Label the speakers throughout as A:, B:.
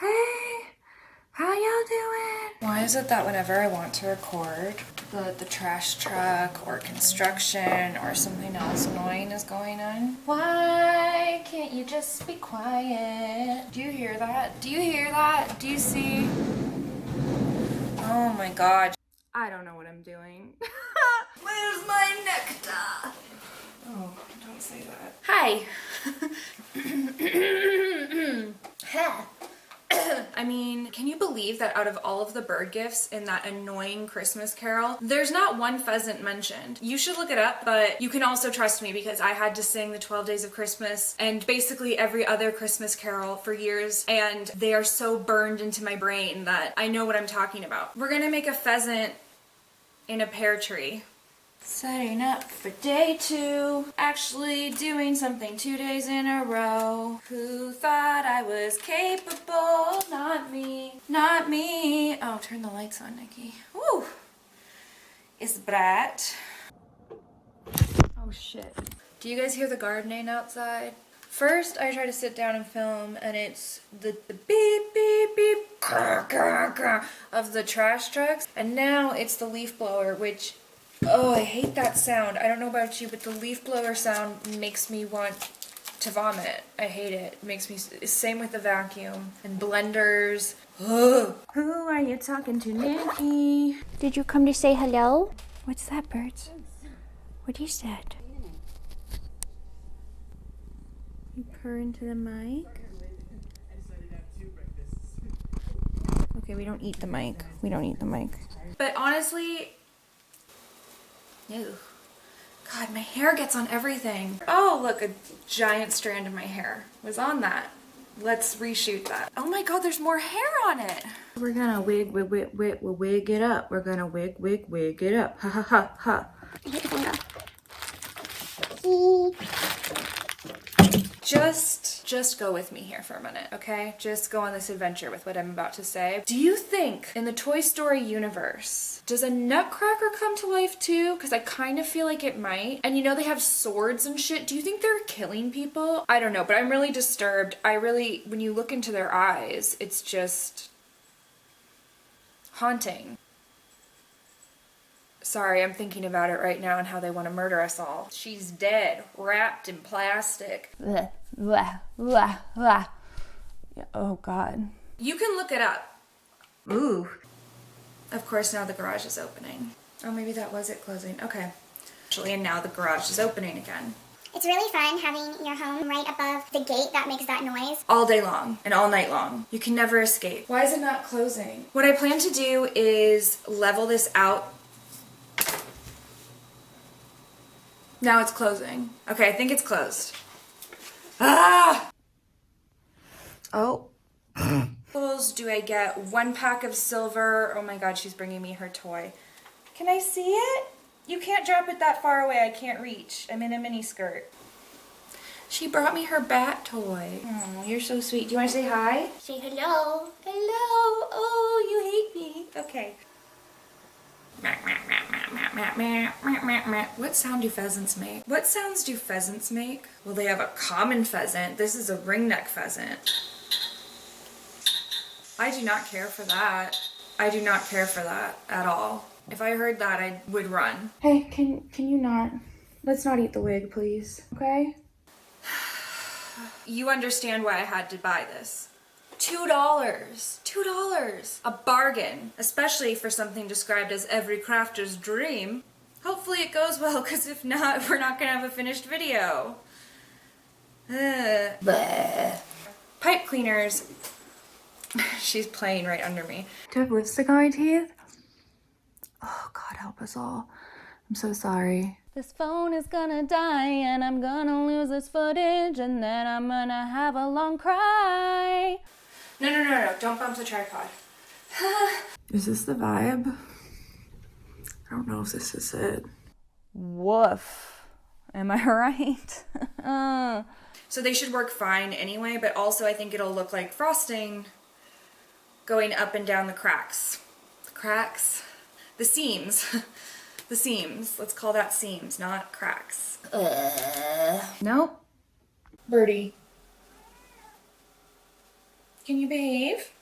A: Hey, how y'all doing? Why is it that whenever I want to record the trash truck or construction or something else annoying is going on? Why can't you just be quiet? Do you hear that? Do you hear that? Do you see? Oh my god. I don't know what I'm doing. Where's my nectar? Oh, don't say that. Hi. I mean, can you believe that out of all of the bird gifts in that annoying Christmas carol, there's not one pheasant mentioned? You should look it up, but you can also trust me because I had to sing the 12 Days of Christmas and basically every other Christmas carol for years, and they are so burned into my brain that I know what I'm talking about. We're gonna make a pheasant in a pear tree. Setting up for day 2. Actually doing something 2 days in a row. Who thought I was capable? Not me. Not me. Oh, turn the lights on, Nikki. Woo! It's bright. Oh, shit. Do you guys hear the gardening outside? First, I try to sit down and film, and it's the beep, beep, beep, grr, grr, grr of the trash trucks. And now it's the leaf blower, which... oh, I hate that sound. I don't know about you, but the leaf blower sound makes me want to vomit. I hate it. It makes me... same with the vacuum. And blenders. Ugh. Who are you talking to, Nikki?
B: Did you come to say hello?
A: What's that, birds? What is that? You purr into the mic? Okay, we don't eat the mic. We don't eat the mic. But honestly... ew. God, my hair gets on everything. Oh, look, a giant strand of my hair was on that. Let's reshoot that. Oh my god, there's more hair on it. We're gonna wig it up. We're gonna wig it up. Ha ha ha ha. Just go with me here for a minute, okay? Just go on this adventure with what I'm about to say. Do you think in the Toy Story universe, does a nutcracker come to life too? Because I kind of feel like it might. And you know they have swords and shit. Do you think they're killing people? I don't know, but I'm really disturbed. When you look into their eyes, it's just haunting. Sorry, I'm thinking about it right now and how they want to murder us all. She's dead, wrapped in plastic. Oh god. You can look it up. Ooh. Of course, now the garage is opening. Oh, maybe that was it closing. Okay. Actually, and now the garage is opening again.
B: It's really fun having your home right above the gate that makes that noise.
A: All day long and all night long. You can never escape. Why is it not closing? What I plan to do is level this out. Now it's closing. Okay, I think it's closed. Ah! Oh. Do I get 1 pack of silver? Oh my god, she's bringing me her toy. Can I see it? You can't drop it that far away. I can't reach. I'm in a mini skirt. She brought me her bat toy. Oh, you're so sweet. Do you want to say hi?
B: Say hello.
A: Hello. Oh, you hate me. Okay. What sound do pheasants make? What sounds do pheasants make? Well, they have a common pheasant. This is a ringneck pheasant. I do not care for that. I do not care for that at all. If I heard that, I would run. Hey, can you not? Let's not eat the wig, please. Okay? You understand why I had to buy this. $2. $2. A bargain. Especially for something described as every crafter's dream. Hopefully it goes well, because if not, we're not gonna have a finished video. Pipe cleaners. She's playing right under me. Do I have lipstick on my teeth? Oh, God help us all. I'm so sorry. This phone is gonna die and I'm gonna lose this footage and then I'm gonna have a long cry. No. Don't bump the tripod. Is this the vibe? I don't know if this is it. Woof. Am I right? So they should work fine anyway, but also I think it'll look like frosting going up and down the cracks. The cracks? The seams. The seams. Let's call that seams, not cracks. Nope. Birdie. Can you behave?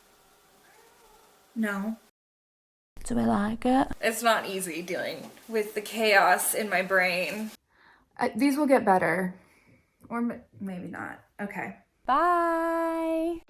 A: No.
C: Do we like it?
A: It's not easy dealing with the chaos in my brain.
C: These will get better.
A: Or maybe not. Okay.
C: Bye.